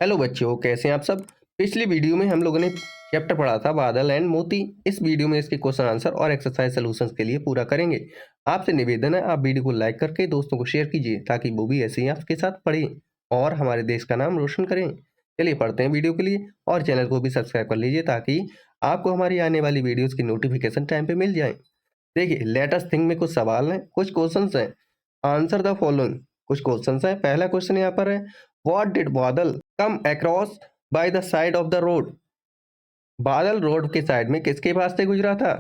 Hello बच्चों, कैसे हैं आप सब। पिछली वीडियो में हम लोगों ने चैप्टर पढ़ा था बादल एंड मोती। इस वीडियो में इसके क्वेश्चन आंसर और एक्सरसाइज सॉल्यूशंस के लिए पूरा करेंगे। आपसे निवेदन है, आप वीडियो को लाइक करके दोस्तों को शेयर कीजिए ताकि वो भी ऐसे ही आपके साथ पढ़ें और हमारे देश का नाम रोशन करें। चलिए पढ़ते हैं वीडियो के लिए, और चैनल को भी सब्सक्राइब कर लीजिए ताकि आपको हमारी आने वाली वीडियोज़ की नोटिफिकेशन टाइम पे मिल जाए। देखिए, लेट अस थिंक में कुछ सवाल हैं, कुछ क्वेश्चंस हैं। Answer the following. कुछ क्वेश्चंस हैं। पहला क्वेश्चन यहाँ पर है, व्हाट डिड बादल come across by the side of the road. बादल रोड के साइड में किसके पास से गुजरा था?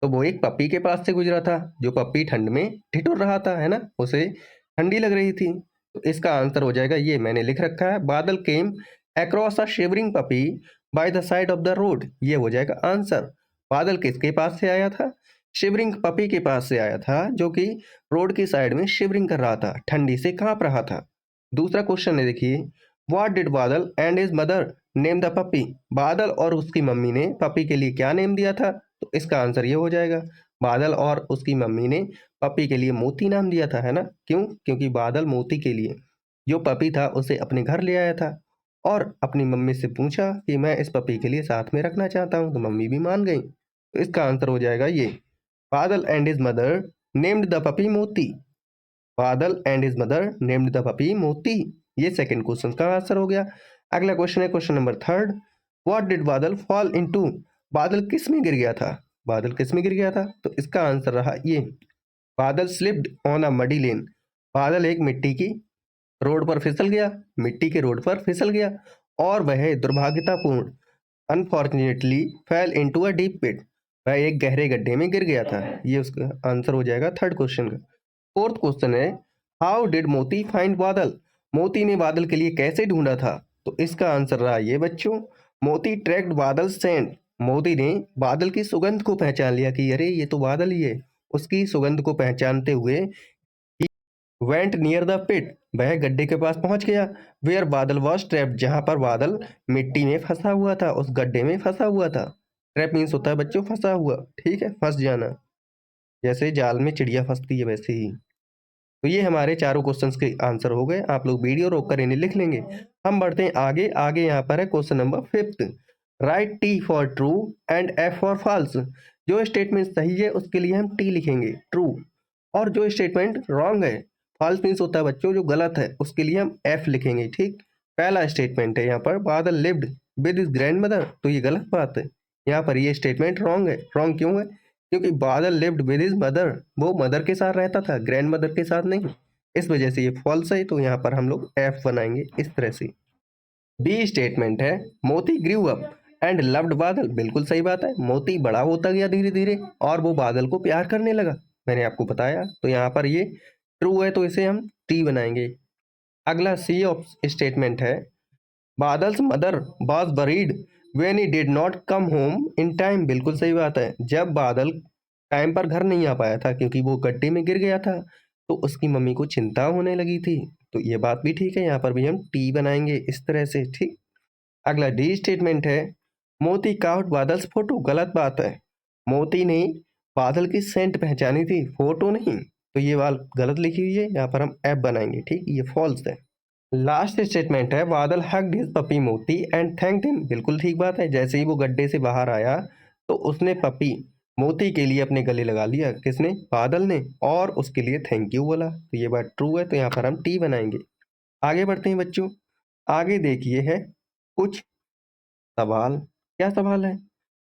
तो वो एक पप्पी के पास से गुजरा था। जो पप्पी ठंड में ठिठुर रहा था, है ना, उसे ठंडी लग रही थी। तो इसका आंसर हो जाएगा, ये मैंने लिख रखा है, बादल came across a shivering puppy by the side of the road. ये हो जाएगा आंसर। बादल किसके पास से आया था? शिवरिंग पपी के पास से आया था, जो कि रोड की साइड में शिवरिंग कर रहा था, ठंडी से कांप रहा था। दूसरा क्वेश्चन है, देखिए, व्हाट डिड बादल and his mother name the puppy. बादल और उसकी मम्मी ने पपी के लिए क्या नेम दिया था? तो इसका आंसर ये हो जाएगा, बादल और उसकी मम्मी ने पपी के लिए मोती नाम दिया था, है ना। क्यों? क्योंकि बादल मोती के लिए जो पपी था उसे अपने घर ले आया था और अपनी मम्मी से पूछा कि मैं इस पपी के लिए साथ में रखना चाहता हूँ, तो मम्मी भी मान गई। तो इसका आंसर हो जाएगा ये, बादल and his mother named the puppy मोती। बादल and his mother named the puppy मोती। ये सेकंड क्वेश्चन का आंसर हो गया। अगला क्वेश्चन है, question number third, what did बादल फॉल इनटू। बादल किस में गिर गया था? बादल किस में गिर गया था? तो इसका आंसर रहा ये, बादल स्लिप्ड ऑन अ मडी लेन। बादल एक मिट्टी की रोड पर फिसल गया, मिट्टी के रोड पर फिसल गया और वह दुर्भाग्यतापूर्ण unfortunately fell into a deep pit. वह एक गहरे गड्ढे में गिर गया था। ये उसका आंसर हो जाएगा थर्ड क्वेश्चन का। फोर्थ क्वेश्चन है, हाउ डिड मोती फाइंड बादल। मोती ने बादल के लिए कैसे ढूंढा था? तो इसका आंसर रहा ये बच्चों, मोती ट्रैक्ड बादल सेंट। मोती ने बादल की सुगंध को पहचान लिया कि अरे ये तो बादल ही है। उसकी सुगंध को पहचानते हुए वेंट नियर द पिट, वह गड्ढे के पास पहुंच गया। वेयर बादल वॉज ट्रैप्ड, जहां पर बादल मिट्टी में फंसा हुआ था, उस गड्ढे में फंसा हुआ था। ट्रैप मीन्स होता है बच्चों फंसा हुआ, ठीक है, फंस जाना, जैसे जाल में चिड़िया फंसती है वैसे ही। तो ये हमारे चारों क्वेश्चंस के आंसर हो गए। आप लोग वीडियो रोक कर इन्हें लिख लेंगे। हम बढ़ते हैं आगे। आगे यहाँ पर है question number fifth, right T for true and F for false. जो स्टेटमेंट सही है उसके लिए हम टी लिखेंगे, ट्रू, और जो स्टेटमेंट रॉन्ग है, फॉल्स मीन्स होता है बच्चों जो गलत है, उसके लिए हम एफ लिखेंगे, ठीक। पहला स्टेटमेंट है यहाँ पर, बादल lived with his grand mother, तो ये गलत बात है। यहाँ पर ये स्टेटमेंट रॉन्ग है। रॉन्ग क्यों है? क्योंकि बादल लिव्ड विद हिज मदर, वो मदर के साथ रहता था, ग्रैंड मदर के साथ नहीं। इस वजह से ये फॉल्स है, तो यहाँ पर हम लोग एफ बनाएंगे इस तरह से। बी स्टेटमेंट है, मोती ग्रीव अप एंड लव्ड बादल, बिल्कुल सही बात है। मोती बड़ा होता गया धीरे धीरे और वो बादल को प्यार करने लगा, मैंने आपको बताया। तो यहाँ पर ये ट्रू है, तो इसे हम टी बनाएंगे। अगला सी ऑफ स्टेटमेंट है, Badal's mother was buried when he did not come home in time, बिल्कुल सही बात है। जब बादल टाइम पर घर नहीं आ पाया था क्योंकि वो गड्ढे में गिर गया था, तो उसकी मम्मी को चिंता होने लगी थी। तो ये बात भी ठीक है, यहाँ पर भी हम टी बनाएंगे इस तरह से, ठीक। अगला डी स्टेटमेंट है, मोती काउट बादल्स फोटो, गलत बात है। मोती ने बादल की सेंट पहचानी थी, फोटो नहीं। तो ये बात गलत लिखी हुई है, यहाँ पर हम एफ बनाएंगे, ठीक, ये फॉल्स है। लास्ट स्टेटमेंट है, बादल हग्ड हिज पपी मोती एंड थैंक्ड हिम, बिल्कुल ठीक बात है। जैसे ही वो गड्ढे से बाहर आया तो उसने पपी मोती के लिए अपने गले लगा लिया, किसने? बादल ने, और उसके लिए थैंक यू बोला। तो ये बात ट्रू है, तो यहाँ पर हम टी बनाएंगे। आगे बढ़ते हैं बच्चों। आगे देखिए है कुछ सवाल। क्या सवाल है?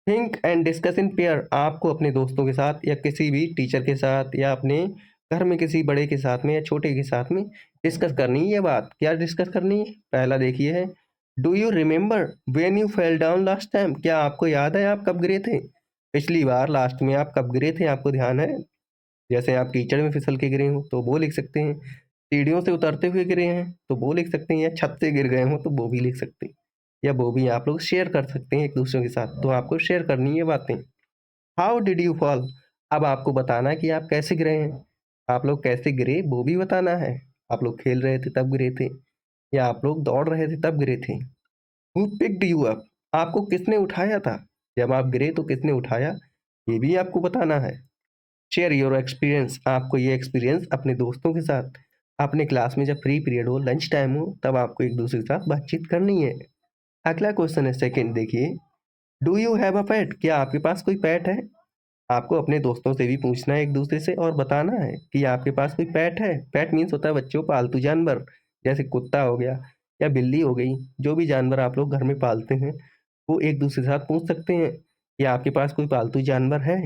Think and discuss in pair. आपको अपने दोस्तों के साथ या किसी भी टीचर के साथ या अपने घर में किसी बड़े के साथ में या छोटे के साथ में डिस्कस करनी है। ये बात क्या डिस्कस करनी है? पहला देखिए है, do you remember when you fell down last time. क्या आपको याद है आप कब गिरे थे पिछली बार? लास्ट में आप कब गिरे थे, आपको ध्यान है? जैसे आप कीचड़ में फिसल के गिरे हो तो वो लिख सकते हैं, सीढ़ियों से उतरते हुए गिरे हैं तो वो लिख सकते हैं, या छत से गिर गए हो तो वो भी लिख सकते हैं, या वो भी आप लोग शेयर कर सकते हैं एक दूसरे के साथ। तो आपको शेयर करनी है बातें। हाउ डिड यू फॉल, अब आपको बताना है कि आप कैसे गिरे हैं। आप लोग कैसे गिरे वो भी बताना है। आप लोग खेल रहे थे तब गिरे थे, या आप लोग दौड़ रहे थे तब गिरे थे। हु पिक्ड यू अप, आपको किसने उठाया था? जब आप गिरे तो किसने उठाया, ये भी आपको बताना है। शेयर योर एक्सपीरियंस, आपको ये एक्सपीरियंस अपने दोस्तों के साथ अपने क्लास में जब फ्री पीरियड हो, लंच टाइम हो, तब आपको एक दूसरे के साथ बातचीत करनी है। अगला क्वेश्चन है सेकंड, देखिए, डू यू हैव अ पेट? क्या आपके पास कोई पेट है? आपको अपने दोस्तों से भी पूछना है एक दूसरे से और बताना है कि आपके पास कोई पेट है। पेट मीन्स होता है बच्चों पालतू जानवर, जैसे कुत्ता हो गया या बिल्ली हो गई। जो भी जानवर आप लोग घर में पालते हैं, वो एक दूसरे के साथ पूछ सकते हैं कि आपके पास कोई पालतू जानवर है।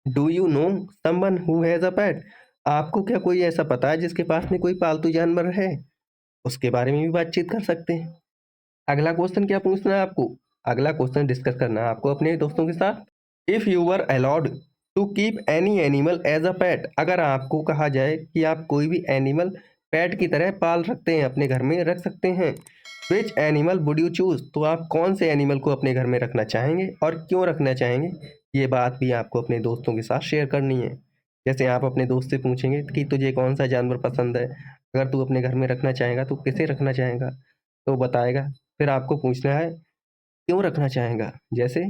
Do you know someone who has a pet? आपको क्या कोई ऐसा पता है जिसके पास में कोई पालतू जानवर है? उसके बारे में भी बातचीत कर सकते हैं। अगला क्वेश्चन क्या पूछना है आपको? अगला क्वेश्चन डिस्कस करना है आपको अपने दोस्तों के साथ। If you were allowed to keep any animal as a pet, अगर आपको कहा जाए कि आप कोई भी एनिमल पेट की तरह पाल सकते हैं, अपने घर में रख सकते हैं, which animal would you choose? तो आप कौन से एनिमल को अपने घर में रखना चाहेंगे और क्यों रखना चाहेंगे? ये बात भी आपको अपने दोस्तों के साथ शेयर करनी है। जैसे आप अपने दोस्त से पूछेंगे कि तुझे कौन सा जानवर पसंद है, अगर तू अपने घर में रखना चाहेगा तो किसे रखना चाहेगा, तो बताएगा। फिर आपको पूछना है क्यों रखना चाहेगा। जैसे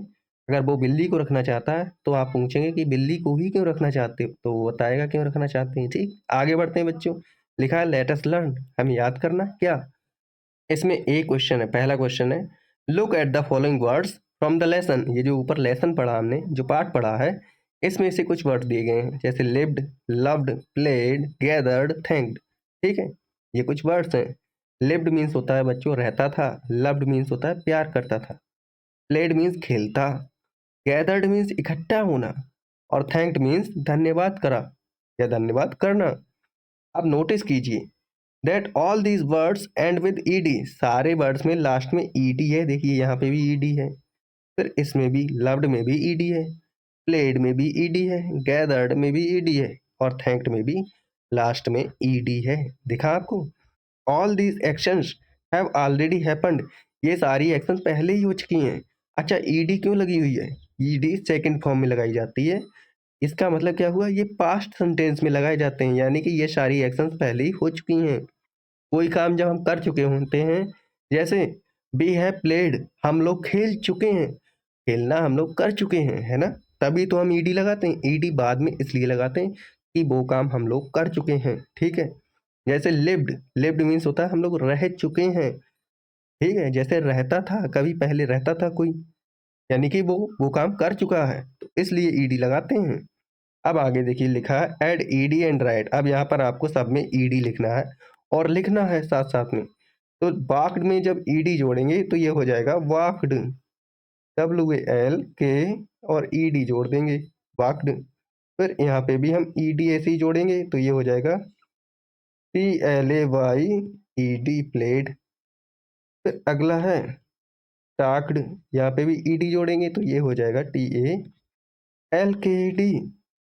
अगर वो बिल्ली को रखना चाहता है तो आप पूछेंगे कि बिल्ली को ही क्यों रखना चाहते हो, तो वो बताएगा क्यों रखना चाहते हैं। ठीक, आगे बढ़ते हैं बच्चों। लिखा है लेट अस लर्न, हम याद करना। क्या इसमें एक क्वेश्चन है, पहला क्वेश्चन है, look at the following words from the lesson. ये जो ऊपर लेसन पढ़ा हमने, जो पाठ पढ़ा है, इसमें से कुछ वर्ड दिए गए हैं, जैसे lived, loved, played, gathered, thanked. ठीक है, ये कुछ वर्ड्स हैं। लिव्ड मीन्स होता है बच्चों रहता था, लव्ड मीन्स होता है प्यार करता था, प्लेड मीन्स खेलता, गैदर्ड मीन्स इकट्ठा होना, और थैंक्ड मीन्स धन्यवाद करा या धन्यवाद करना। अब नोटिस कीजिए that all these words and with ED, सारे वर्ड्स में लास्ट में ईडी है। देखिए यहाँ पे भी ईडी है, फिर इसमें भी, लव्ड में भी ईडी है, प्लेड में भी ईडी है, गैदर्ड में भी ईडी है, और थैंक्ड में भी लास्ट में ईडी है। दिखा आपको? All these actions have already happened, ये सारी एक्शन पहले ही हो चुकी हैं। अच्छा, ईडी क्यों लगी हुई है? ईडी सेकंड फॉर्म में लगाई जाती है। इसका मतलब क्या हुआ, ये पास्ट सेंटेंस में लगाए जाते हैं, यानी कि ये सारी एक्शंस पहले ही हो चुकी हैं। कोई काम जब हम कर चुके होते हैं, जैसे वी हैव प्लेड, हम लोग खेल चुके हैं, खेलना हम लोग कर चुके हैं, है ना, तभी तो हम ईडी लगाते हैं। ईडी बाद में इसलिए लगाते हैं कि वो काम हम लोग कर चुके हैं। ठीक है, जैसे लिव्ड, लिव्ड मीन्स होता है हम लोग रह चुके हैं। ठीक है, जैसे रहता था, कभी पहले रहता था कोई, यानी कि वो काम कर चुका है, तो इसलिए ईडी लगाते हैं। अब आगे देखिए लिखा है ऐड ईडी एंड राइट। अब यहाँ पर आपको सब में ईडी लिखना है और लिखना है साथ साथ में। तो वाक्ड में जब ईडी जोड़ेंगे तो ये हो जाएगा वाक्ड, WALK, और ईडी जोड़ देंगे, वाक्ड। फिर यहाँ पे भी हम ईडी ऐसे ही जोड़ेंगे तो ये हो जाएगा PLAYED, प्लेड। फिर अगला है टाक्ड, यहाँ पे भी ईडी जोड़ेंगे तो ये हो जाएगा TALKED,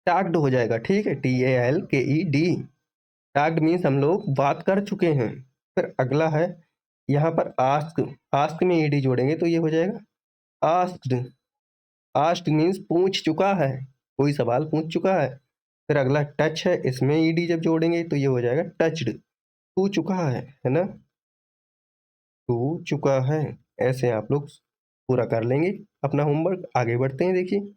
टाक्ड हो जाएगा। ठीक है, TALKED, टाक्ड मीन्स हम लोग बात कर चुके हैं। फिर अगला है यहाँ पर आस्क, आस्क में ईडी जोड़ेंगे तो ये हो जाएगा आस्क्ड, आस्क्ड मीन्स पूछ चुका है, कोई सवाल पूछ चुका है। फिर अगला टच है, इसमें ईडी जब जोड़ेंगे तो ये हो जाएगा टच्ड, छू चुका है ना, छू चुका है। ऐसे आप लोग पूरा कर लेंगे अपना होमवर्क। आगे बढ़ते हैं, देखिए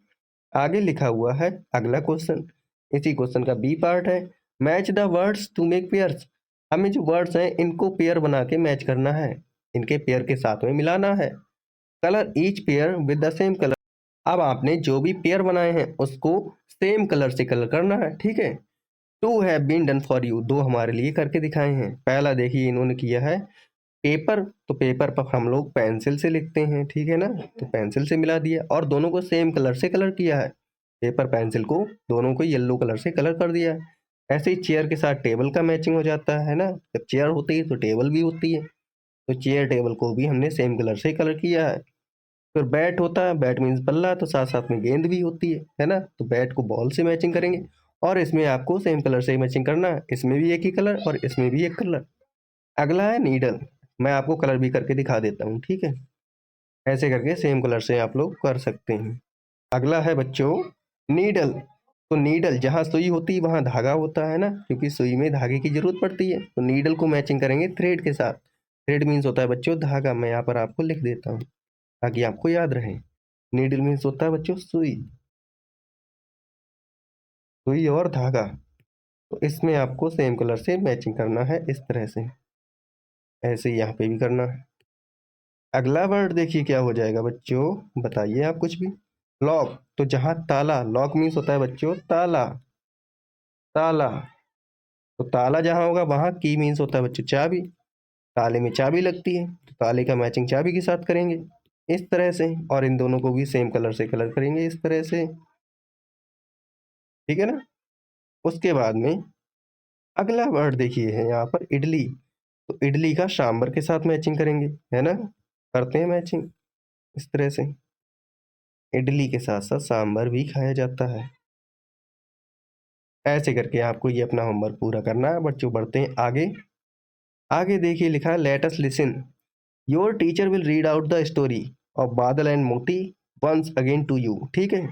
आगे लिखा हुआ है अगला क्वेश्चन, इसी क्वेश्चन का बी पार्ट है, match the words to make pairs. हमें जो वर्ड्स हैं इनको पेयर बना के मैच करना है, इनके पेयर के साथ में मिलाना है। Colour each pair with the same colour. अब आपने जो भी पेयर बनाए हैं उसको सेम कलर से कलर करना है। ठीक है, to have been done for you, दो हमारे लिए करके दिखाए हैं। पहला देखिए इन्होंने किया है पेपर, तो पेपर पर हम लोग पेंसिल से लिखते हैं, ठीक है ना, तो पेंसिल से मिला दिया और दोनों को सेम कलर से कलर किया है। पेपर पेंसिल को दोनों को येलो कलर से कलर कर दिया है। ऐसे ही चेयर के साथ टेबल का मैचिंग हो जाता है ना, जब चेयर होती है तो टेबल भी होती है, तो चेयर टेबल को भी हमने सेम कलर से कलर किया है। फिर बैट होता है, बैट मीन्स बल्ला, तो साथ साथ में गेंद भी होती है ना, तो बैट को बॉल से मैचिंग करेंगे और इसमें आपको सेम कलर से ही मैचिंग करना है, इसमें भी एक ही कलर और इसमें भी एक कलर। अगला है नीडल, मैं आपको कलर भी करके दिखा देता हूँ। ठीक है, ऐसे करके सेम कलर से आप लोग कर सकते हैं। अगला है बच्चों नीडल, तो नीडल जहाँ सुई होती है वहाँ धागा होता है ना, क्योंकि सुई में धागे की जरूरत पड़ती है, तो नीडल को मैचिंग करेंगे थ्रेड के साथ। थ्रेड मीन्स होता है बच्चों धागा, मैं यहाँ पर आपको लिख देता हूँ ताकि आपको याद रहे। नीडल मीन्स होता है बच्चों सुई, सुई और धागा। तो इसमें आपको सेम कलर से मैचिंग करना है इस तरह से, ऐसे यहाँ पे भी करना है। अगला वर्ड देखिए क्या हो जाएगा बच्चों, बताइए आप कुछ भी। लॉक, तो जहाँ ताला, लॉक मीन्स होता है बच्चों ताला, ताला, तो ताला जहाँ होगा वहाँ की मीन्स होता है बच्चों चाबी, ताले में चाबी लगती है तो ताले का मैचिंग चाबी के साथ करेंगे इस तरह से, और इन दोनों को भी सेम कलर से कलर करेंगे इस तरह से, ठीक है ना। उसके बाद में अगला वर्ड देखिए है यहाँ पर इडली, तो इडली का सांबर के साथ मैचिंग करेंगे, है ना, करते हैं मैचिंग इस तरह से। इडली के साथ साथ सांबर भी खाया जाता है। ऐसे करके आपको ये अपना होमवर्क पूरा करना है बच्चों। बढ़ते हैं आगे। आगे देखिए लिखा है let us listen, your teacher will read out the story of बादल एंड मोती वंस अगेन टू यू। ठीक है,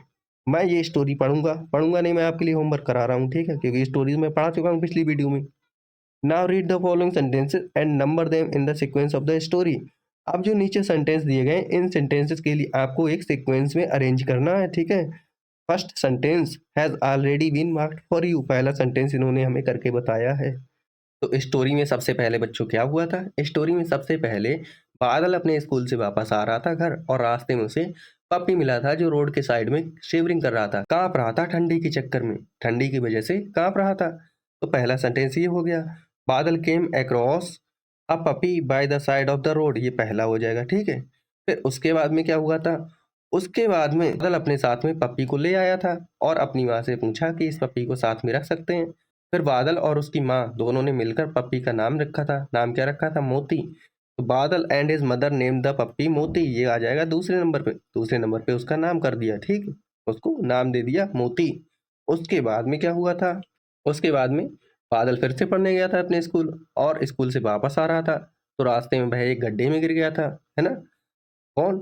मैं ये स्टोरी पढ़ूंगा नहीं, मैं आपके लिए होमवर्क करा रहा हूँ, ठीक है, क्योंकि स्टोरीज मैं पढ़ा चुका हूँ पिछली वीडियो में। Now read the following sentences and number them in the sequence of the story. अब जो नीचे सेंटेंस दिए गए इन सेंटेंसेस के लिए आपको एक सीक्वेंस में अरेंज करना है, ठीक है। First sentence has already been marked for you, पहला सेंटेंस इन्होंने हमें करके बताया है। तो स्टोरी में सबसे पहले बच्चों क्या हुआ था, स्टोरी में सबसे पहले बादल अपने स्कूल से वापस आ रहा था घर, और रास्ते में उसे पप्पी मिला था जो रोड के साइड में शिवरिंग कर रहा था, कांप रहा था ठंडी के चक्कर में, ठंडी की वजह से कांप रहा था। तो पहला सेंटेंस ये हो गया, बादल came across a puppy by the side of the road, ये पहला हो जाएगा, ठीक है। फिर उसके बाद में क्या हुआ था, उसके बाद में बादल अपने साथ में पप्पी को ले आया था और अपनी माँ से पूछा कि इस पप्पी को साथ में रख सकते हैं। फिर बादल और उसकी माँ दोनों ने मिलकर पप्पी का नाम रखा था, नाम क्या रखा था, मोती। तो Badal and his mother name the puppy Moti, ये आ जाएगा दूसरे नंबर पे, दूसरे नंबर पे उसका नाम कर दिया, ठीक है, उसको नाम दे दिया मोती। उसके बाद में क्या हुआ था, उसके बाद में बादल फिर से पढ़ने गया था अपने स्कूल, और स्कूल से वापस आ रहा था तो रास्ते में वह एक गड्ढे में गिर गया था, है ना। कौन,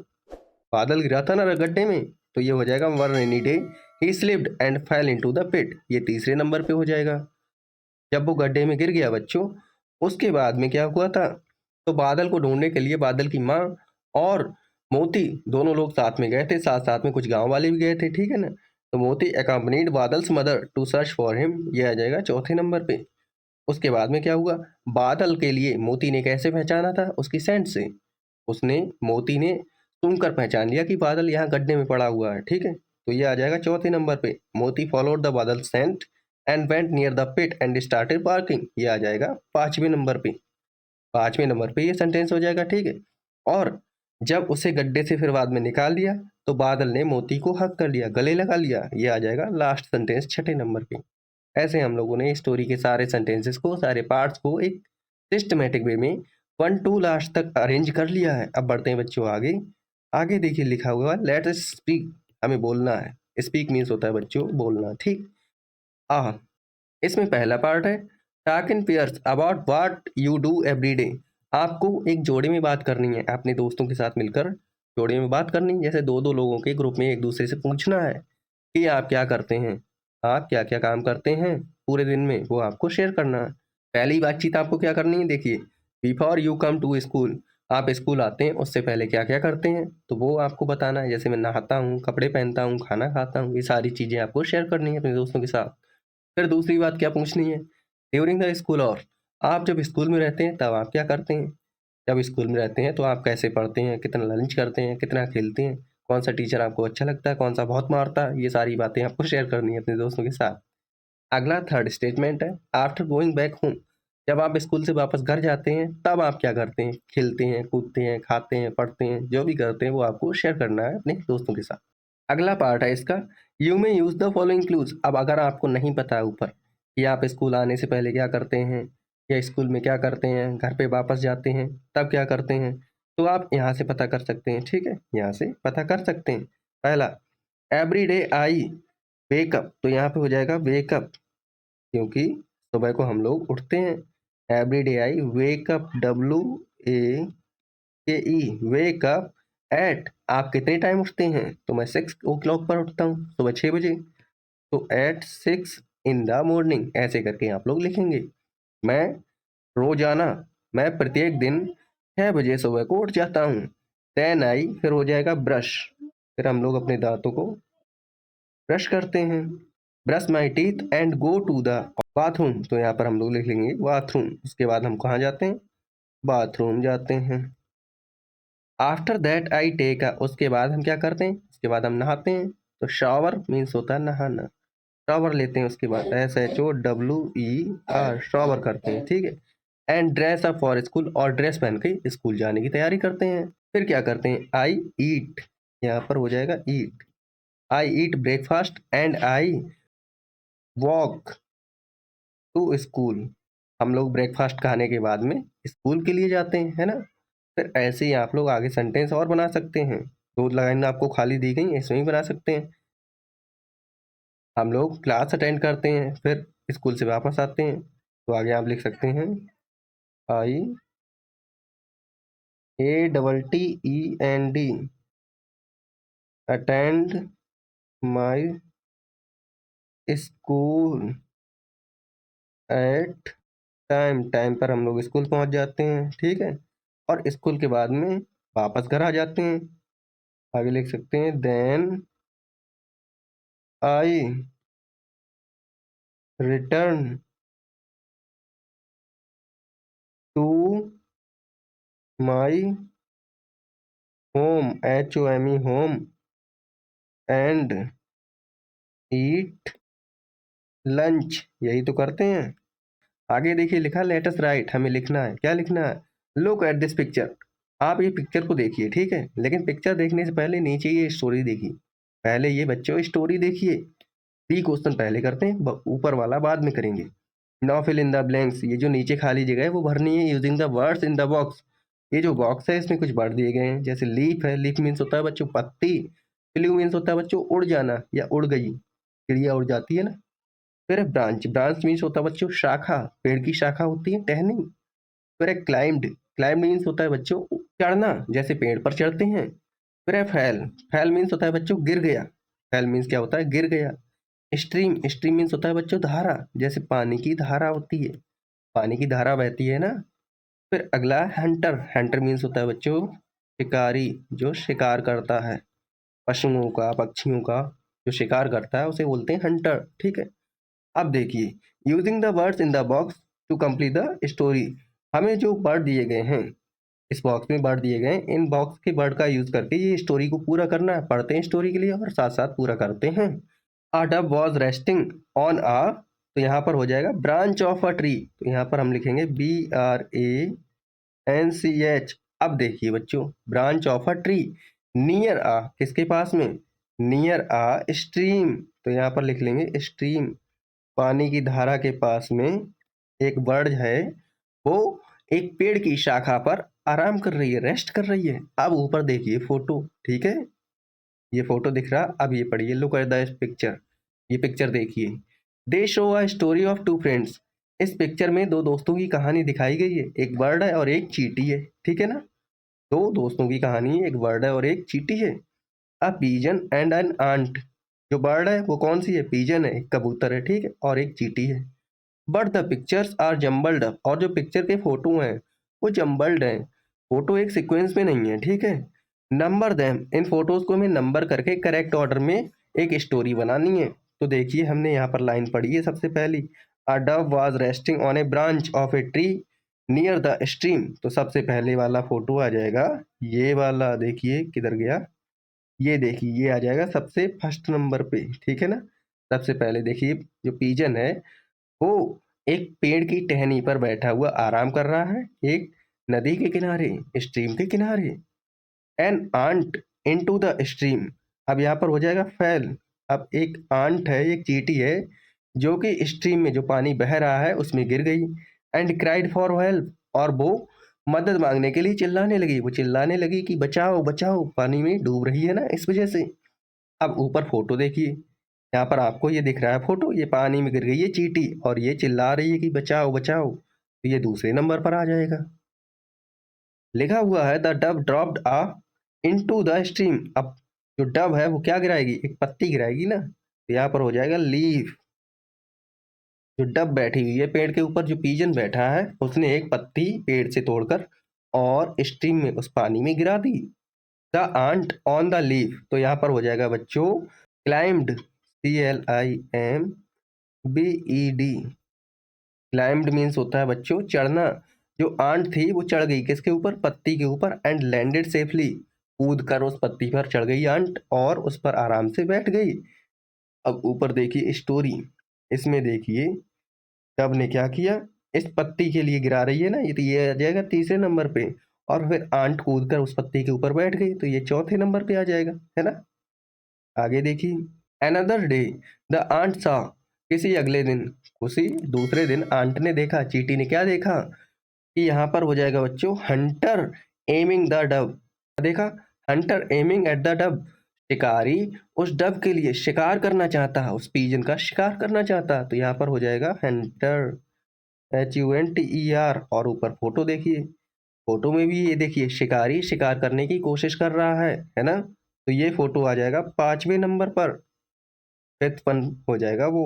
बादल गिरा था ना गड्ढे में, तो ये हो जाएगा one rainy day he slipped and fell into the pit, ये तीसरे नंबर पे हो जाएगा। जब वो गड्ढे में गिर गया बच्चों, उसके बाद में क्या हुआ था, तो बादल को ढूंढने के लिए बादल की माँ और मोती दोनों लोग साथ में गए थे, साथ साथ में कुछ गांव वाले भी गए थे, ठीक है ना। तो Moti accompanied Badal's mother to search for him, ये आ जाएगा चौथे नंबर पे। उसके बाद में क्या हुआ, बादल के लिए मोती ने कैसे पहचाना था, उसकी सेंट से, उसने मोती ने सुनकर पहचान लिया कि बादल यहाँ गड्ढे में पड़ा हुआ है, ठीक है। तो ये आ जाएगा चौथे नंबर पे, Moti followed the Badal scent and went near the pit and started barking, ये आ जाएगा पांचवें नंबर पे, पांचवें नंबर पे ये सेंटेंस हो जाएगा, ठीक है। और जब उसे गड्ढे से फिर बाद में निकाल दिया तो बादल ने मोती को हक कर लिया, गले लगा लिया, ये आ जाएगा लास्ट सेंटेंस छठे नंबर पे। ऐसे हम लोगों ने स्टोरी के सारे सेंटेंसेस को, सारे पार्ट्स को एक सिस्टमेटिक वे में 1 to लास्ट तक अरेंज कर लिया है। अब बढ़ते हैं बच्चों आगे। आगे देखिए लिखा हुआ है लेट अस स्पीक, हमें बोलना है, स्पीक मीन्स होता है बच्चों बोलना, ठीक। आह, इसमें पहला पार्ट है talk in pairs about what you do every day. आपको एक जोड़े में बात करनी है, अपने दोस्तों के साथ मिलकर जोड़े में बात करनी है, जैसे दो दो लोगों के ग्रुप में एक दूसरे से पूछना है कि आप क्या करते हैं, आप क्या क्या काम करते हैं पूरे दिन में, वो आपको शेयर करना है। पहली बातचीत आपको क्या करनी है, देखिए, before you come to school, आप स्कूल आते हैं उससे पहले क्या क्या करते हैं, तो वो आपको बताना है, जैसे मैं नहाता हूँ, कपड़े पहनता हूँ, खाना खाता हूँ, ये सारी चीज़ें आपको शेयर करनी है अपने दोस्तों के साथ। फिर दूसरी बात क्या पूछनी है, ड्यूरिंग द स्कूल और, आप जब स्कूल में रहते हैं तब आप क्या करते हैं, जब स्कूल में रहते हैं तो आप कैसे पढ़ते हैं, कितना लंच करते हैं, कितना खेलते हैं, कौन सा टीचर आपको अच्छा लगता है, कौन सा बहुत मारता है, ये सारी बातें आपको शेयर करनी है अपने दोस्तों के साथ। अगला थर्ड स्टेटमेंट है आफ्टर गोइंग बैक होम, जब आप स्कूल से वापस घर जाते हैं तब आप क्या करते हैं, खेलते हैं, कूदते हैं, खाते हैं, पढ़ते हैं, जो भी करते हैं वो आपको शेयर करना है अपने दोस्तों के साथ। अगला पार्ट है इसका, यू में यूज द फॉलोइंग क्लूज। अब अगर आपको नहीं पता है ऊपर कि आप स्कूल आने से पहले क्या करते हैं, या स्कूल में क्या करते हैं, घर पे वापस जाते हैं तब क्या करते हैं, तो आप यहाँ से पता कर सकते हैं, ठीक है, यहाँ से पता कर सकते हैं। पहला, एवरी डे आई वेकअप, तो यहाँ पे हो जाएगा वेकअप, क्योंकि सुबह को हम लोग उठते हैं। Every day I wake up, WAKE, wake up at, आप कितने टाइम उठते हैं, तो मैं 6 o'clock पर उठता हूँ, सुबह 6 बजे, तो एट 6 in the morning, ऐसे करके आप लोग लिखेंगे। मैं रोजाना, मैं प्रत्येक दिन 6 बजे सुबह को उठ जाता हूँ। देन आई, फिर हो जाएगा ब्रश, फिर हम लोग अपने दांतों को ब्रश करते हैं। Brush my teeth and go to the bathroom, तो यहाँ पर हम लोग लिख लेंगे बाथरूम। उसके बाद हम कहाँ जाते हैं? बाथरूम जाते हैं। आफ्टर दैट आई टेक उसके बाद हम क्या करते हैं? उसके बाद हम नहाते हैं। तो शावर मीन्स होता है नहाना। शावर लेते हैं, उसके बाद SHOWER शावर करते हैं, ठीक है। And dress up for school, और ड्रेस पहन के स्कूल जाने की तैयारी करते हैं। फिर क्या करते हैं? आई ईट, यहाँ पर हो जाएगा eat. I eat breakfast and I walk to school. हम लोग ब्रेकफास्ट खाने के बाद में स्कूल के लिए जाते हैं, है ना। फिर ऐसे ही आप लोग आगे सेंटेंस और बना सकते हैं। दो लाइन आपको खाली दी गई, इसमें ही बना सकते हैं। हम लोग क्लास अटेंड करते हैं, फिर स्कूल से वापस आते हैं। तो आगे आप लिख सकते हैं आई ATTEND attend my school at time. Time पर हम लोग स्कूल पहुंच जाते हैं, ठीक है। और स्कूल के बाद में वापस घर आ जाते हैं। आगे लिख सकते हैं then I return to my home HOME home and eat lunch. यही तो करते हैं। आगे देखिए लिखा लेट अस राइट, हमें लिखना है। क्या लिखना है? Look at this picture. आप ये पिक्चर को देखिए, ठीक है। लेकिन पिक्चर देखने से पहले नीचे ये स्टोरी देखिए। पहले ये बच्चों स्टोरी देखिए। 3 क्वेश्चन पहले करते हैं, ऊपर वाला बाद में करेंगे। Now fill in the blanks, ये जो नीचे खाली जगह है वो भरनी है using the words in the box. ये जो बॉक्स है इसमें कुछ वर्ड दिए गए हैं, जैसे लीफ है। लीफ मीन्स होता है बच्चों पत्ती। फ्लू मीन्स होता है बच्चों उड़ जाना या उड़ गई, चिड़िया उड़ जाती है ना। फिर ब्रांच, ब्रांच मीन्स होता है बच्चों शाखा, पेड़ की शाखा होती है टहनी। फिर है क्लाइम्ड, क्लाइम्ब मीन्स होता है बच्चों चढ़ना, जैसे पेड़ पर चढ़ते हैं। फिर है फैल, फैल मीन्स होता है बच्चों गिर गया। फैल मीन्स क्या होता है? गिर गया। स्ट्रीम, स्ट्रीम मीन्स होता है बच्चों धारा, जैसे पानी की धारा होती है, पानी की धारा बहती है ना। फिर अगला हंटर, हंटर मीन्स होता है बच्चों शिकारी, जो शिकार करता है पशुओं का, पक्षियों का। जो शिकार करता है उसे बोलते हैं हंटर, ठीक है। अब देखिए using the words in the box to complete the story. हमें जो वर्ड दिए गए हैं, इस बॉक्स में वर्ड दिए गए हैं, इन बॉक्स के वर्ड का यूज करके ये स्टोरी को पूरा करना है। पढ़ते हैं स्टोरी के लिए और साथ साथ पूरा करते हैं। अ डब वॉज रेस्टिंग ऑन तो यहाँ पर हो जाएगा ब्रांच ऑफ अ ट्री। तो यहाँ पर हम लिखेंगे BRANCH। अब देखिए बच्चों branch of a tree, near किसके पास में? Near stream. तो यहाँ पर लिख लेंगे स्ट्रीम, पानी की धारा के पास में एक बर्ड है, वो एक पेड़ की शाखा पर आराम कर रही है, रेस्ट कर रही है। अब ऊपर देखिए फोटो, ठीक है। ये फोटो दिख रहा, अब ये पढ़िए लुक एट द पिक्चर। ये पिक्चर देखिए। They show a story of two friends. इस पिक्चर में दो दोस्तों की कहानी दिखाई गई है, एक बर्ड है और एक चींटी है, ठीक है ना। दो दोस्तों की कहानी है, एक बर्ड है और एक चींटी है। अ पीजन एंड एन आंट। जो बर्ड है वो कौन सी है? पीजन है, एक कबूतर है, ठीक है, और एक चींटी है। But the pictures are jumbled up, और जो पिक्चर के फोटो हैं वो जम्बल्ड हैं। फोटो एक सीक्वेंस में नहीं है, ठीक है। नंबर देम, इन फोटोज को हमें नंबर करके करेक्ट ऑर्डर में एक स्टोरी बनानी है। तो देखिए हमने यहाँ पर लाइन पढ़ी है सबसे पहली, a dove was resting on a branch of a tree near the stream. तो सबसे पहले वाला फोटो आ जाएगा ये वाला, देखिए किधर गया, ये देखिए ये आ जाएगा सबसे फर्स्ट नंबर पे, ठीक है ना। सबसे पहले देखिए जो पीजन है वो एक पेड़ की टहनी पर बैठा हुआ आराम कर रहा है, एक नदी के किनारे, स्ट्रीम के किनारे। An ant into the stream. अब यहाँ पर हो जाएगा फेल। अब एक आंट है, एक चींटी है, जो कि स्ट्रीम में जो पानी बह रहा है उसमें गिर गई। एंड क्राइड फॉर हेल्प, और वो मदद मांगने के लिए चिल्लाने लगी। वो चिल्लाने लगी कि बचाओ बचाओ, पानी में डूब रही है ना इस वजह से। अब ऊपर फोटो देखिए, यहाँ पर आपको ये दिख रहा है फोटो, ये पानी में गिर गई है चींटी और ये चिल्ला रही है कि बचाओ बचाओ। तो ये दूसरे नंबर पर आ जाएगा। लिखा हुआ है the Dove dropped into the stream. अब जो डव है वो क्या गिराएगी? एक पत्ती गिराएगी ना, तो यहाँ पर हो जाएगा लीफ। जो डव बैठी हुई है पेड़ के ऊपर, जो पीजन बैठा है उसने एक पत्ती पेड़ से तोड़कर और स्ट्रीम में उस पानी में गिरा दी। The ant on the leaf, तो यहाँ पर हो जाएगा बच्चों क्लाइम्ड, CLIMBED। क्लाइम्ड मीन्स होता है बच्चों चढ़ना। जो आंट थी वो चढ़ गई किसके ऊपर, पत्ती के ऊपर, एंड लैंडेड सेफली, कूद कर उस पत्ती पर चढ़ गई आंट और उस पर आराम से बैठ गई। अब ऊपर देखिए स्टोरी, इसमें देखिए डब ने क्या किया, इस पत्ती के लिए गिरा रही है ना, ये आ जाएगा तीसरे नंबर पे, और फिर आंट कूद कर उस पत्ती के ऊपर बैठ गई, तो ये चौथे नंबर पे आ जाएगा, है ना। आगे देखिए, अनदर डे द आंट सा, किसी अगले दिन, उसी दूसरे दिन आंट ने देखा, चींटी ने क्या देखा कि यहाँ पर हो जाएगा बच्चों हंटर एमिंग द डब। देखा, Hunter aiming at the dub, शिकारी उस डब के लिए शिकार करना चाहता है, उस पीजन का शिकार करना चाहता है, तो यहाँ पर हो जाएगा हंटर, HUNTER। और ऊपर फोटो देखिए, फोटो में भी ये देखिए शिकारी शिकार करने की कोशिश कर रहा है ना। तो ये फोटो आ जाएगा 5वें नंबर पर, 5th वन हो जाएगा वो।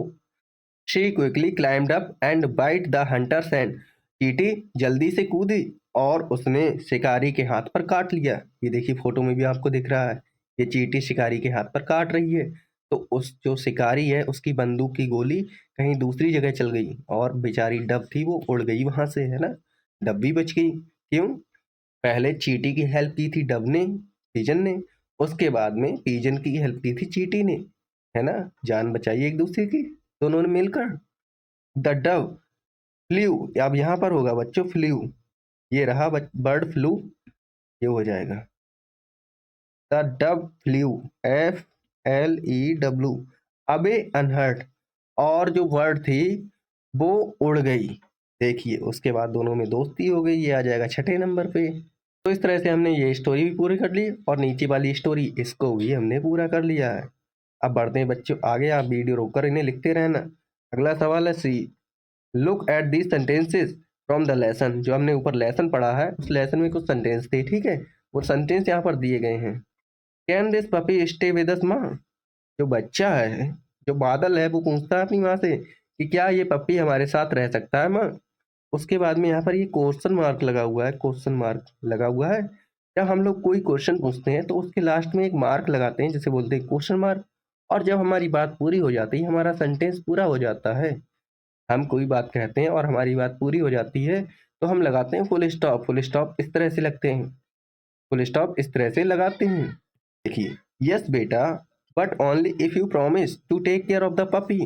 She quickly climbed up and bite the hunter's hand, चींटी जल्दी से कूदी और उसने शिकारी के हाथ पर काट लिया। ये देखिए फोटो में भी आपको दिख रहा है, ये चींटी शिकारी के हाथ पर काट रही है। तो उस जो शिकारी है उसकी बंदूक की गोली कहीं दूसरी जगह चल गई और बेचारी डब थी वो उड़ गई वहां से, है ना। डब भी बच गई, क्यों, पहले चींटी की हेल्प की थी डब ने, पिजन ने, उसके बाद में पिजन की हेल्प की थी चींटी ने, है ना। जान बचाई एक दूसरे की दोनों ने मिलकर। द डव फ्लू, अब यहाँ पर होगा बच्चों फ्लू, ये रहा बर्ड फ्लू, ये हो जाएगा द डव फ्लू, FLEW, अबे अनहर्ट, और जो वर्ड थी वो उड़ गई। देखिए उसके बाद दोनों में दोस्ती हो गई, ये आ जाएगा छठे नंबर पे। तो इस तरह से हमने ये स्टोरी भी पूरी कर ली और नीचे वाली स्टोरी इसको भी हमने पूरा कर लिया है। अब बढ़ते हैं बच्चों आगे, आप वीडियो रोककर इन्हें लिखते रहना। अगला सवाल है C, look at these sentences from the lesson. जो हमने ऊपर लेसन पढ़ा है उस लेसन में कुछ सेंटेंस थे, ठीक है, वो सेंटेंस यहाँ पर दिए गए हैं। Can this puppy stay with us माँ, जो बच्चा है, जो बादल है, वो पूछता है अपनी माँ से कि क्या ये पपी हमारे साथ रह सकता है माँ। उसके बाद में यहाँ पर ये क्वेश्चन मार्क लगा हुआ है, क्वेश्चन मार्क लगा हुआ है। जब हम लोग कोई क्वेश्चन पूछते हैं तो उसके लास्ट में एक मार्क लगाते हैं जिसे बोलते हैं क्वेश्चन मार्क। और जब हमारी बात पूरी हो जाती है, हमारा सेंटेंस पूरा हो जाता है, हम कोई बात कहते हैं और हमारी बात पूरी हो जाती है, तो हम लगाते हैं फुल स्टॉप। फुल स्टॉप इस तरह से लगते हैं, फुल स्टॉप इस तरह से लगाते हैं। देखिए, यस बेटा, but only if you promise to take care of the puppy,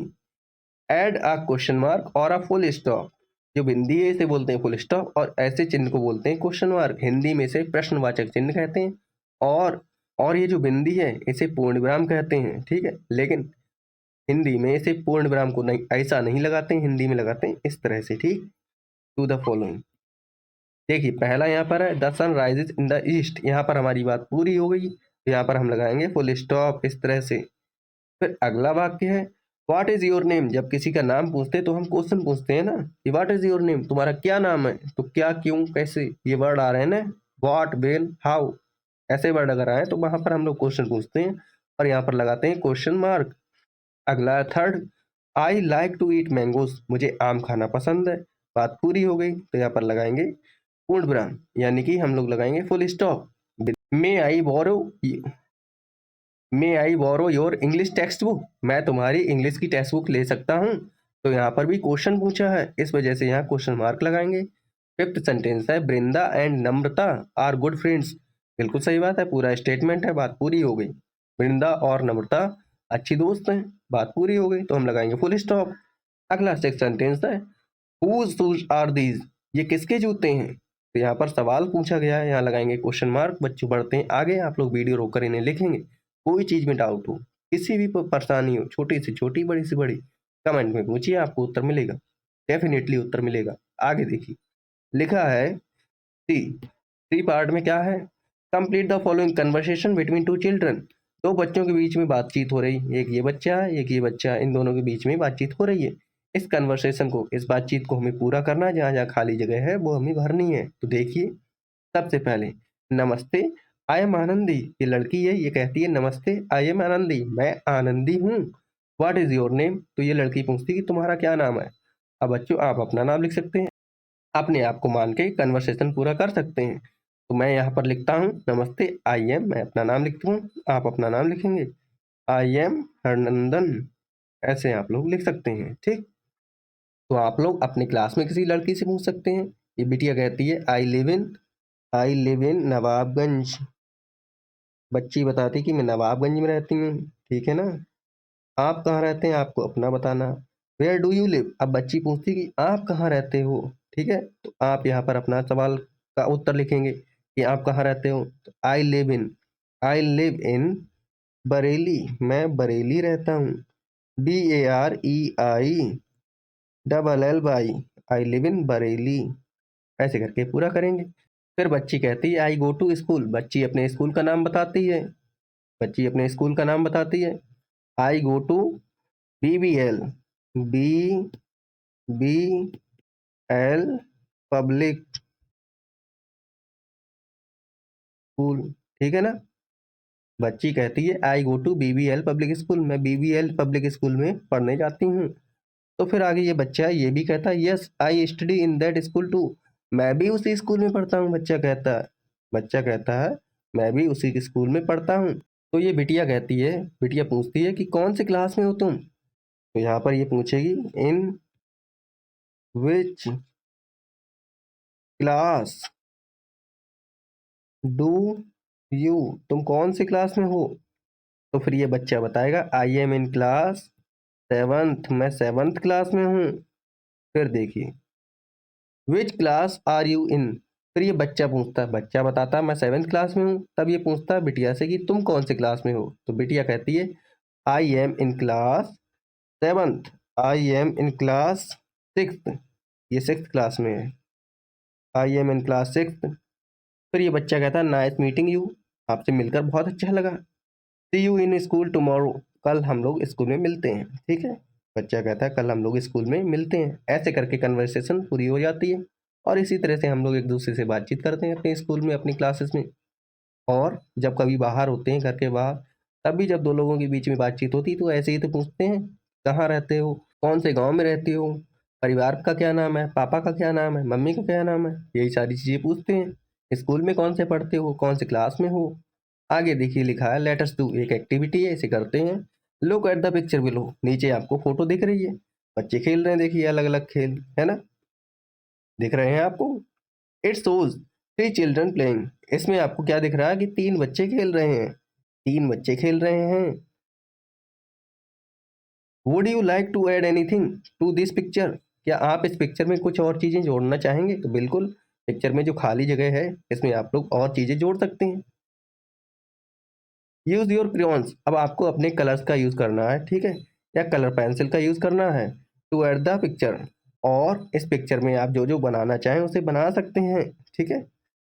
add a question mark और अ फुल स्टॉप। जो बिंदी है इसे बोलते हैं फुल स्टॉप और ऐसे चिन्ह को बोलते हैं क्वेश्चन मार्क। हिंदी में इसे प्रश्नवाचक चिन्ह कहते हैं। और ये जो बिंदी है इसे पूर्ण विराम कहते हैं, ठीक है। लेकिन हिंदी में इसे पूर्ण विराम को नहीं, ऐसा नहीं लगाते हैं, हिंदी में लगाते हैं इस तरह से, ठीक। टू द फॉलोइंग, देखिए पहला यहाँ पर है the sun rises in the east, यहाँ पर हमारी बात पूरी हो गई, तो यहाँ पर हम लगाएंगे फुल स्टॉप इस तरह से। फिर अगला वाक्य है व्हाट इज योर नेम। जब किसी का नाम पूछते हैं तो हम क्वेश्चन पूछते हैं ना कि व्हाट इज योर नेम, तुम्हारा क्या नाम है। तो क्या, क्यों, कैसे, ये वर्ड आ रहे हैं ना, व्हाट, वेन, हाउ, ऐसे वर्ड अगर आए तो वहां पर हम लोग क्वेश्चन पूछते हैं और यहाँ पर लगाते हैं क्वेश्चन मार्क। अगला third, I like to eat mangoes, मुझे आम खाना पसंद है। बात पूरी हो गई तो यहाँ पर लगाएंगे पूर्ण विराम, यानी कि हम लोग लगाएंगे full stop. May I borrow, your English text book, मैं तुम्हारी इंग्लिश की टेक्स्ट बुक ले सकता हूँ। तो यहाँ पर भी क्वेश्चन पूछा है, इस वजह से यहाँ क्वेश्चन मार्क लगाएंगे। फिफ्थ सेंटेंस है Vrinda and Namrata are good friends, बिल्कुल सही बात है, पूरा स्टेटमेंट है, बात पूरी हो गई। वृंदा और नम्रता अच्छी दोस्त हैं, बात पूरी हो गई, तो हम लगाएंगे फुल स्टॉप। अगला सिक्स सेंटेंस है हुज शूज आर दीज, ये किसके जूते हैं। तो यहाँ पर सवाल पूछा गया है, यहाँ लगाएंगे क्वेश्चन मार्क। बच्चों बढ़ते हैं आगे, आप लोग वीडियो रोककर इन्हें लिखेंगे। कोई चीज में डाउट हो, किसी भी परेशानी हो, छोटी से छोटी, बड़ी से बड़ी, कमेंट में पूछिए, आपको उत्तर मिलेगा, डेफिनेटली उत्तर मिलेगा। आगे देखिए, लिखा है सी, सी पार्ट में क्या है, complete the following conversation between two children, दो बच्चों के बीच में बातचीत हो रही, एक ये बच्चा है एक ये बच्चा है, इन दोनों के बीच में बातचीत हो रही है। इस कन्वर्सेशन को, इस बातचीत को हमें पूरा करना है, जहाँ जहाँ खाली जगह है वो हमें भरनी है। तो देखिए, सबसे पहले नमस्ते, आई एम आनंदी, ये लड़की है, ये कहती है नमस्ते आई एम आनंदी, मैं आनंदी हूँ। व्हाट इज योर नेम, तो ये लड़की पूछती है कि तुम्हारा क्या नाम है। अब बच्चों आप अपना नाम लिख सकते हैं, अपने आप को मान के कन्वर्सेशन पूरा कर सकते हैं। तो मैं यहाँ पर लिखता हूँ नमस्ते आई एम, मैं अपना नाम लिखता हूँ, आप अपना नाम लिखेंगे, आई एम हरनंदन, ऐसे आप लोग लिख सकते हैं, ठीक। तो आप लोग अपनी क्लास में किसी लड़की से पूछ सकते हैं। ये बिटिया कहती है आई लिव इन नवाबगंज। बच्ची बताती कि मैं नवाबगंज में रहती हूँ, ठीक है ना। आप कहाँ रहते हैं, आपको अपना बताना। वेयर डू यू लिव, अब बच्ची पूछती कि आप कहाँ रहते हो, ठीक है। तो आप यहाँ पर अपना सवाल का उत्तर लिखेंगे कि आप कहाँ रहते हो। तो आई लिव इन बरेली, मैं बरेली रहता हूँ। BAREILLY, I live in Bareilly. ऐसे करके पूरा करेंगे। फिर बच्ची कहती है आई गो टू स्कूल, बच्ची अपने स्कूल का नाम बताती है। I go to BBL, BBL public school, ठीक है ना। बच्ची कहती है I go to BBL public school, मैं BBL पब्लिक स्कूल में पढ़ने जाती हूँ। तो फिर आगे ये बच्चा ये भी कहता है yes I study in that school too, मैं भी उसी स्कूल में पढ़ता हूँ। बच्चा कहता है मैं भी उसी के स्कूल में पढ़ता हूँ। तो ये बिटिया पूछती है कि कौन सी क्लास में हो तुम। तो यहाँ पर ये पूछेगी इन विच क्लास डू यू, तुम कौन सी क्लास में हो। तो फिर ये बच्चा बताएगा I am in class seventh, मैं सेवंथ क्लास में हूँ। फिर देखिए which class are you in, फिर ये बच्चा बताता है मैं सेवंथ क्लास में हूँ। तब ये पूछता है बिटिया से कि तुम कौन सी क्लास में हो। तो बिटिया कहती है आई am in class seventh, I am in class sixth, ये सिक्स्थ क्लास में है। आई एम इन क्लास सिक्स्थ। फिर ये बच्चा कहता है नाइस मीटिंग यू, आपसे मिलकर बहुत अच्छा लगा। सी यू इन स्कूल टुमारो, कल हम लोग स्कूल में मिलते हैं, ठीक है। बच्चा कहता है कल हम लोग स्कूल में मिलते हैं। ऐसे करके कन्वर्सेशन पूरी हो जाती है। और इसी तरह से हम लोग एक दूसरे से बातचीत करते हैं अपने स्कूल में, अपनी क्लासेस में। और जब कभी बाहर होते हैं घर के बाहर, तब भी जब दो लोगों के बीच में बातचीत होती है तो ऐसे ही तो पूछते हैं कहाँ रहते हो, कौन से गांव में रहते हो, परिवार का क्या नाम है, पापा का क्या नाम है, मम्मी का क्या नाम है, यही सारी चीज़ें पूछते हैं। स्कूल में कौन से पढ़ते हो, कौन से क्लास में हो। आगे देखिए लिखा है लेट अस डू, एक एक्टिविटी है, इसे करते हैं। Look at the picture below, नीचे आपको फोटो दिख रही है, बच्चे खेल रहे हैं, देखिए अलग अलग खेल है ना, दिख रहे हैं आपको। It shows three children playing, इसमें आपको क्या दिख रहा है कि तीन बच्चे खेल रहे हैं, तीन बच्चे खेल रहे हैं। Would you like to add anything to this picture, क्या आप इस पिक्चर में कुछ और चीजें जोड़ना चाहेंगे। तो बिल्कुल, पिक्चर में जो खाली जगह है इसमें आप लोग और चीजें जोड़ सकते हैं। यूज योर क्रेयॉन्स, अब आपको अपने कलर्स का यूज करना है, ठीक है, या कलर पेंसिल का यूज करना है टू ऐड द पिक्चर, और इस पिक्चर में आप जो जो बनाना चाहें उसे बना सकते हैं, ठीक है।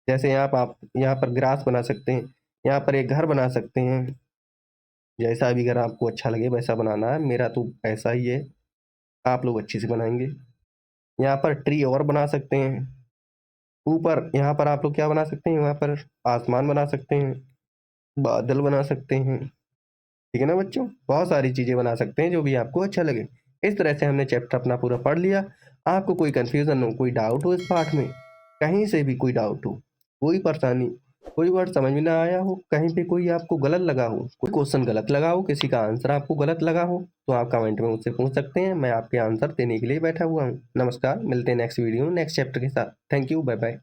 जैसे आप यहाँ पर ग्रास बना सकते हैं, यहाँ पर एक घर बना सकते हैं, जैसा भी घर आपको अच्छा लगे वैसा बनाना है। मेरा तो ऐसा ही है, आप लोग अच्छे से बनाएंगे। यहाँ पर ट्री और बना सकते हैं। ऊपर यहाँ पर आप लोग क्या बना सकते हैं, यहाँ पर आसमान बना सकते हैं, बादल बना सकते हैं, ठीक है ना बच्चों। बहुत सारी चीज़ें बना सकते हैं जो भी आपको अच्छा लगे। इस तरह से हमने चैप्टर अपना पूरा पढ़ लिया। आपको कोई कन्फ्यूज़न हो, कोई डाउट हो इस पाठ में, कहीं से भी कोई डाउट हो, कोई परेशानी, कोई वर्ड समझ में ना आया हो, कहीं पे कोई आपको गलत लगा हो, कोई क्वेश्चन गलत लगा हो, किसी का आंसर आपको गलत लगा हो, तो आप कमेंट में मुझसे पूछ सकते हैं। मैं आपके आंसर देने के लिए बैठा हुआ हूँ। नमस्कार, मिलते हैं नेक्स्ट वीडियो नेक्स्ट चैप्टर के साथ। Thank you, bye bye.